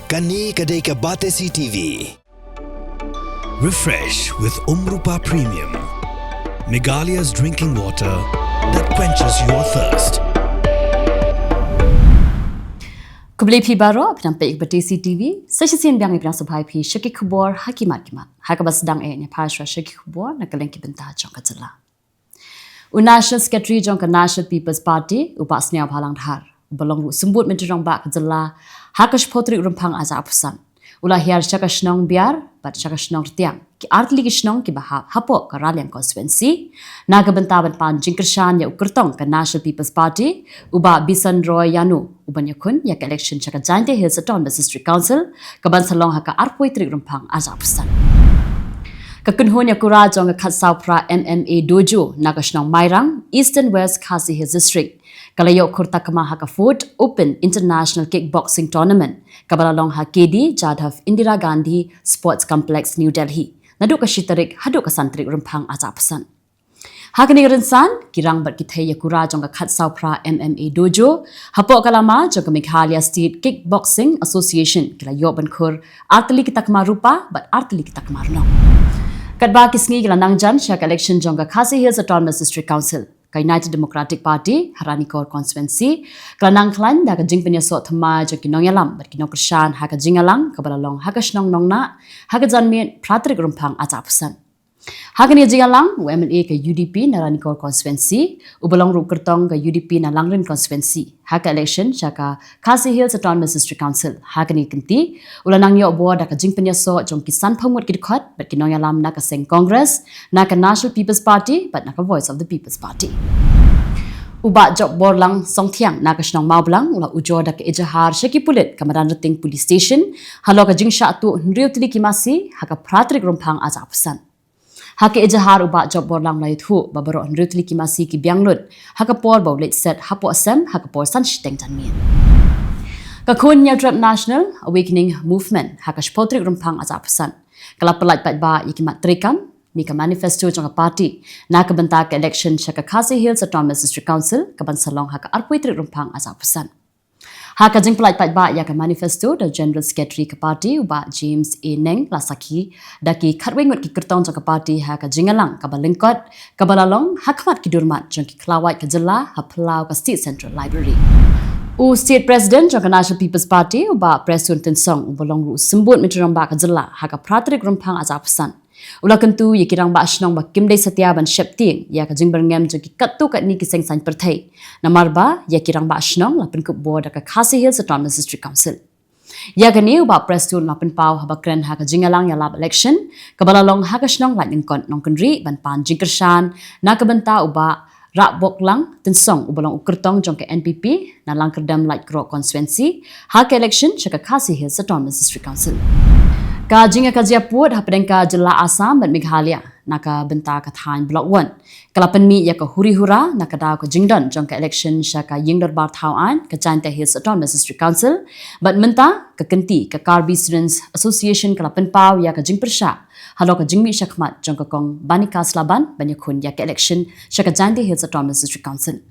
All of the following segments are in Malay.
Kani kadai ke Batesi TV. Refresh with Rupa Premium. Meghalaya's drinking water that quenches your thirst. Kubli pi baro penampai Batesi TV. Sesian biang ibang subhai pi Syekh Khubor hakimat. Hakabas dang ne pasra Syekh Khubor na Kylleng ki benta jong ka Jylla. National Secretary jong ka National People's Party upasnya bhalang dhar. Belong sembut menjerong ba ka Jylla hakash potri Rymphang aza apusan. Ulah hiar syakash nong biar bat syakash nong tiang. Ki artli ki snong ki bahap hapo ka ralian constituency naga bentaban pan jingkershan ya ukertong ka National People's Party uba bisan roy yanu uban yakun ya ka election syaka jante hills aton district council ka ban salong haka arpoi tri Rymphang aza apusan. Kakunhon ya kura jong ka khatsau pra MMA dojo naga snong mairang Eastern West Khasi Hills district Kalayo kurta kama haka Food Open International Kickboxing Tournament kabalalong ha KD Jadhav Indira Gandhi Sports Complex New Delhi naduk ka Tarik haduk ka santrik Rymphang aza pesan. Hakani rinsan kirang bat Pyrthei ya kura jong ka khatsau pra MMA dojo hapo kalama jong ka Meghalaya State Kickboxing Association kalayo bankur artli kita rupa bat artli kita kemarno. Kadba kisngi kilanang jan syak election jong ka Khasi Hills Autonomous District Council ka United Democratic Party Harani Kor constituency kelanang klan da ka jingpenya so thama jo kinong yalam ber kinong kershan ha ka jingalang ka balalong ha ka snong nongna ha ka janmen pratrik Rymphang aza pesan. Ha ka ni jingalang UMLA ka UDP Harani Kor constituency ubalong ru kertong ka UDP na Langrin constituency ha ka election sya ka Khasi Hills Autonomous District Council ha ka ni kenti ulanang yo bo da ka jingpenya so jong kisan phamut ki khot ber kinong yalam na ka seng Congress na ka National People's Party but na ka Voice of the People's Party. Uba job borlang song tiang na kasnong maublang ula ujo da ke ejahar syaki pulit kamaran rating police station halo ka jingsha tu nriu tili kimasi haka pratrik Rymphang aza pesan. Haka ejahar uba job borlang lai thu babaro nriu tili kimasi ki bianglut haka por bau let set hapo asem haka por san shteng janmien. Kakun Nyadrep National Awakening Movement haka shpotrik Rymphang aza pesan. Kala pelat pat ba ikimat trikam Mika manifesto jong party na kabentak election syaka Khasi Hills Autonomous District Council kaban salong haka arpui tri Rymphang aza pesan. Haka jing pelait pat ba ya ka manifesto da General Secretary ka party uba James A Neng lasaki daki khatwing wat ki kertong jong ka party haka jingalang kabalengkot kabalalong hakmat ki durmat jong ki klawat ka Jylla ha Plau ka State Central Library. State President jong ka National People's Party uba Presun Tensong ubalong ru sembut menjerong ba ka Jylla haka pratrik Rymphang aza pesan. Ulah kentu ya kirang ba asnong ba kimdei setia ban shepting ya ka jing berngem jo ki kattu kat ni kiseng san Pyrthei namar ba ya kirang ba asnong la pen Khubor da ka Khasi Hills Autonomous District Council ya ka ni ba prestu la pen pau ha ba kren ha ka jingalang ya lab election ka balalong ha ka asnong la ngkon nong kendri ban pan jingkershan na ka benta uba rak boklang tensong ubalong ukertong jong ka NPP na langkerdam light gro constituency ha ka election syaka Khasi Hills Autonomous District Council. Ka jinga ka jiaput hapdeng ka Jylla Assam dan Meghalaya naka benta ka than block 1 kalapan mi ya ka huri hura naka daw ka jingdon jong ka election sya ka yingdor bar thauan ka Jante Hills Autonomous District Council but menta ka kenti ka Karbi Students Association kalapan pau ya ka jingpersha halo ka jingmi syakmat jong ka kong banika slaban banyakun ya ka election sya ka Jante Hills Autonomous District Council.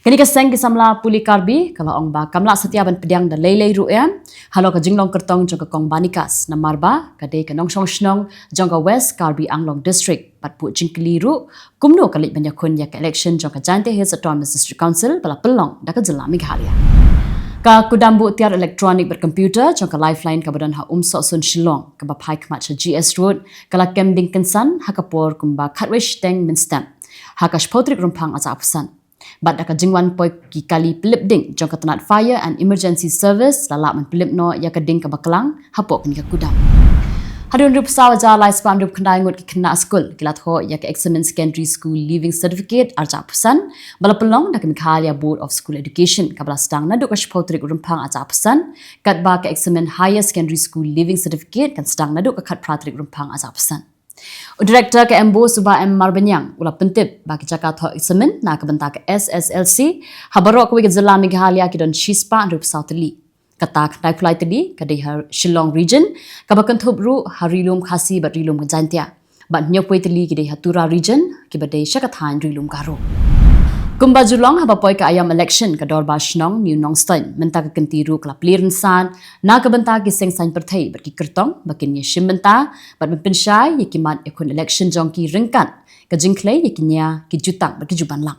Kini ka seng kisamla puli Karbi kalau ong ba kamla setiaban pediang da lelei ruem halo ka jinglong kertong jong ka kong banikas na marba ka de ka nongsong snong jong ka West Karbi Anglong District pat pu jingkeliru kumno kali banyakun ya ka election jong ka Jante Hills Autonomous District Council bala pelong da ka Jylla Meghalaya. Ka kudambu tiar elektronik berkomputer jong ka lifeline ka badan ha umso sun Shillong ka ba pai kmat sa GS Road kala kemding kensan ha ka por kumba khatwish teng minstem ha ka shpotrik Rymphang aza pesan. Bat ka jingwan poi ki kali pelip ding jong ka tanat fire and emergency service lalak man pelip no ya ka ding ka baklang hapok ni ka kudam. Hadun rup sawa ja lai span rup khandai ngot ki khna school kilat ho ya ka excellent secondary school leaving certificate arja pesan bala pelong da ka Meghalaya Board of School Education ka bala stang na duk ka shpotrik Rymphang aja pesan kat ba ka excellent higher secondary school leaving certificate kan stang na duk ka khat pratrik Rymphang aja pesan. Director ke Embo Suba M Marbanyang ulah pentip bagi jakat ho examen na kabenta ke SSLC habaro ko ke Jylla Meghalaya ki don Shispa rup Southli kata dai flight tadi ka dei Shillong region ka bakan thubru harilum khasi bat rilum jantia bat nyopoi tali ki dei Hatura region ki bat dei Shakathan rilum garo. Kumba julong haba poi ka ayam election ka dor bashnong new nongstein menta ka kentiru kla pliren san na ka benta ki seng san Pyrthei berki kertong bakin ye shimbenta bat penshai ye kiman ekun election jongki ringkan ka jingklei ye kinya ki jutang berki juban lang.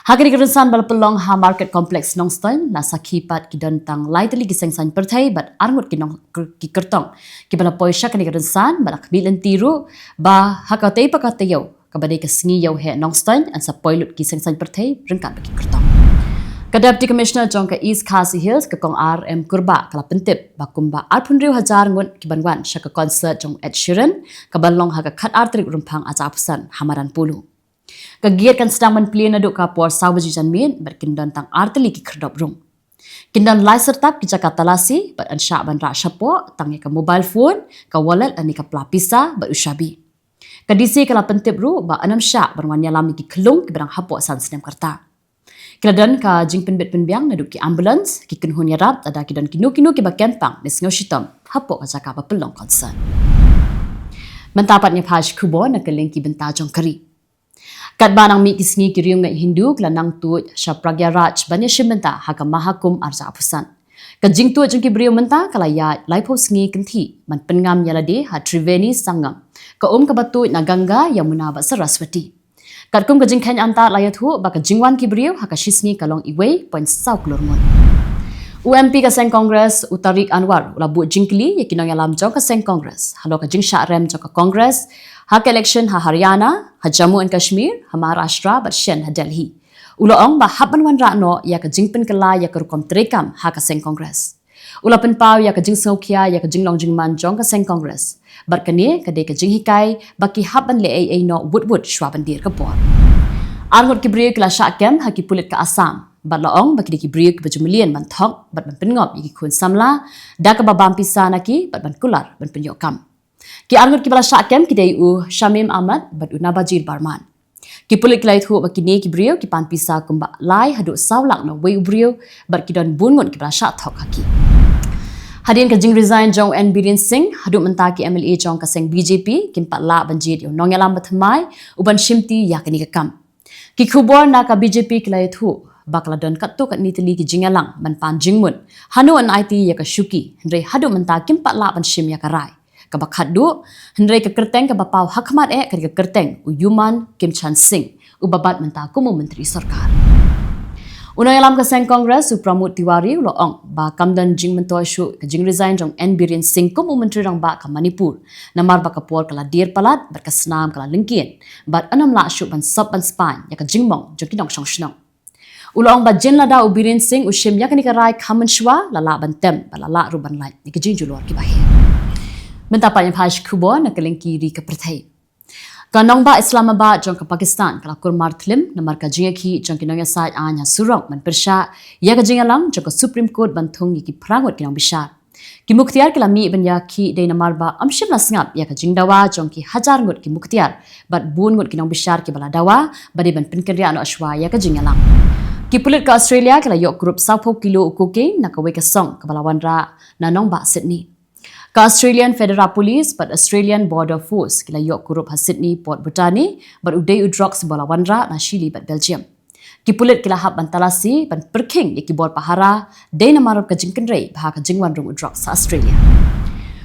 Hagari kerensan bal pelong ha market complex nongstein na sakipat ki dantang lightly ki seng san Pyrthei bat arngut ki nong ki kertong ki bala poi syak ni kerensan balak bilen tiru ba hakatei pakateyau kabadai ka singi yau he nongstein an sa poilut ki seng san Pyrthei ringkat bagi kertong. Ka Deputy Commissioner jong ka East Khasi Hills ka kong RM kurba kala pentip bakumba 8,000 ngun ki banwan sya ka concert jong Ed Sheeran ka balong ha ka khat Tarik Rymphang aja apsan hamaran pulu. Ka giat kan sedang menpilih naduk ka por sawaji janmin berkindan tang arteli ki kerdop rung. Kindan lai sertap ki Jakarta lasi bat an syak ban ra syapo tang ka mobile phone ka wallet ani ka pelapisa bat ushabi. Kadisi kala pentip ru ba anam syak berwanya lami ki Kylleng ki berang hapok san senam kerta. Keladan ka jing penbet penbiang naduk ki ambulans ki kenhun yarap ada ki dan kinu ki ba kempang nes ngoshitam hapok ka jaka ba pelong concern. Mentapatnya phaj Khubor na Kylleng ki benta jong kari. Kat banang mi ki sngi ki riung na Hindu kelanang tu Shapragya Raj banya shimbenta haka mahakum arja apusan. Ka jing tu jong ki beriu menta kala ya laipo sngi kenti man pengam yalade ha Triveni sangam. Ka ka batu na Ganga Yamuna ba Saraswati. Kat kum ka jing khen anta layat hu ba ka jingwan ki beriu ha ka shisngi kalong iwei point sau klormon. UMP ka seng Congress Tarik Anwar ula bu jingkli ye kinong yalam jong ka seng Congress. Halo ka jing syak rem jong ka Congress ha ka election ha Haryana, ha Jammu and Kashmir, ha Maharashtra ba Shen ha Delhi. Uloong ba haban wan rakno ya ka jingpen kala ya ka rukom terekam ha ka seng Congress. Ula penpau ya ka jing saukia ya ka jing long jing man jong ka seng Congress. Barkani ka de ka jing hikai baki haban le ai no wood shwaban dir ka por. Arngot ki briek la syakem ha ki pulit ka Assam. Bat laong baki de ki briek ba jumlian man thok bat ban pengop yi ki kun samla da ka ba bampisa na ki bat ban kular ban penyokam. Ki arngot ki bala syakem ki dei u Shamim Ahmad bat u Nabajir Barman. Ki pulit kelait hu baki ne ki brio ki pan pisa kumba lai haduk saulak na wei ubrio bat ki don bungon ki bala syak thok haki. Hadian ka jing resign jong N Biren Singh haduk menta ki MLA jong ka seng BJP kimpat la banjit yo nong yalam batmai uban shimti ya kini ka kam. Ki Khubor na ka BJP kelait hu bakla don katu kat niteli ki jingalang ban pan jingmun hanu an IT ya ka shuki hendrei haduk menta kimpat la ban shim ya ka rai. Ka bakhat du hendrei ka kerteng ka bapau hakmat ka kerteng u Yuman Kim Chan Singh u babat menta kumu menteri sarkar. Unang alam ka seng Congress u Pramod Tiwari loong ba kamdan jing mentoi shu ka jing resign jong N Biren Singh kumu menteri rang ba ka Manipur namar ba ka por kala dir palat bar ka snam kala lingkien bat anam la shu ban sop ban span ya ka jingmong jong kinong shong shnong. Uloong ba Jylla da u Biren Singh u shim ya ka ni ka rai kaman shwa lala ban tem balala ruban lai ni ka jing julor ki bahe. Mentapatnya phaj Khubor na Kylleng kiri ka Pyrthei. Kanong ba Islamabad jong ka Pakistan kala kurmar thlim namar ka jinga ki jong kinong ya sai anya surong man persha ya ka jinga lang jong ka Supreme Court ban thong ki prangot kinong bishar. Ki muktiar kala mi ban ya ki de namar ba amshim na sngap ya ka jingdawa jong ki hajar ngot ki muktiar bat bun ngot kinong bishar ki bala dawa bade ban pinkerya no ashwa ya ka jinga lang. Ki pulit ka Australia kala yok group 10 kilo kokain na ka we ka song ka bala wanra na nong ba Sydney. Ka Australian Federal Police but Australian Border Force kila yok kurup ha Sydney Port Botany but udai udrox bola wanra na Chile but Belgium. Ki pulit kila hab bantalasi ban perking ki bor pahara de na marap ka jingken rei bah ka jingwan rung udrox sa Australia.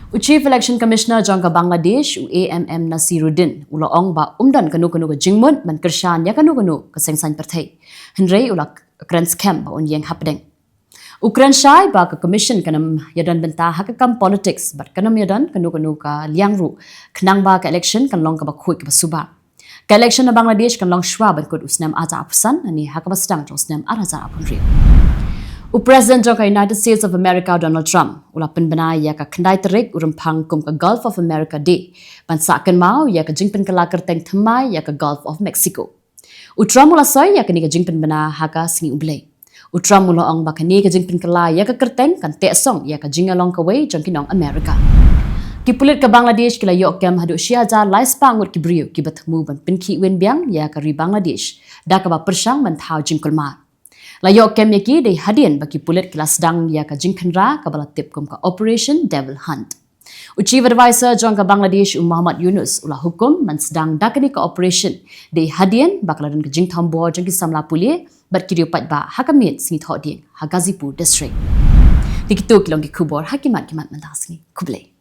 U Chief Election Commissioner jong ka Bangladesh u AMM Nasiruddin uloong ba umdan kanu ka jingmun ban kershan ya kanu ka sengsan Pyrthei. Henrei ulak krans camp ba un yang hapdeng. Ukran syai ba ka commission kanam yadan benta hakakam politics but kanam yadan kanu ka liangru kenang ba ka election kan long ka ba khui ka suba ka election na Bangladesh kan long shwa ban kod usnam aja apsan ani hakaba sedang usnam araja apun ri u president of United States of America Donald Trump ulapan bana ya ka khandai Tarik Rymphang kum ka Gulf of America day ban sakan mau ya ka jingpen kala kerteng thamai ya ka Gulf of Mexico u Trump ulasai ya ka ni ka jingpen bana haka singi ublei Utra mula ong bakani ka jingpin kala ya ka kerteng kan te song ya ka jingalong ka way jong kinong Amerika. Ki pulit ka Bangladesh kila yok kem hadu shiaja lais pangut ki brio ki batmu ban pinki wen biang ya ka ri Bangladesh da ka ba persang ban thau jingkulma. La yok kem yaki de hadien baki pulit kila sedang ya ka jingkenra ka bala tip kum ka Operation Devil Hunt. Chief Advisor Jangka Bangladesh Muhammad Yunus ulah hukum man sedang dakani cooperation di hadian bakalan ke jing tambor jangki samla pulie bat kiriupat ba hakamit singi thoding Hagazipur district. Dikitu Kylleng Khubor hakimat kimat mandas ni kublai.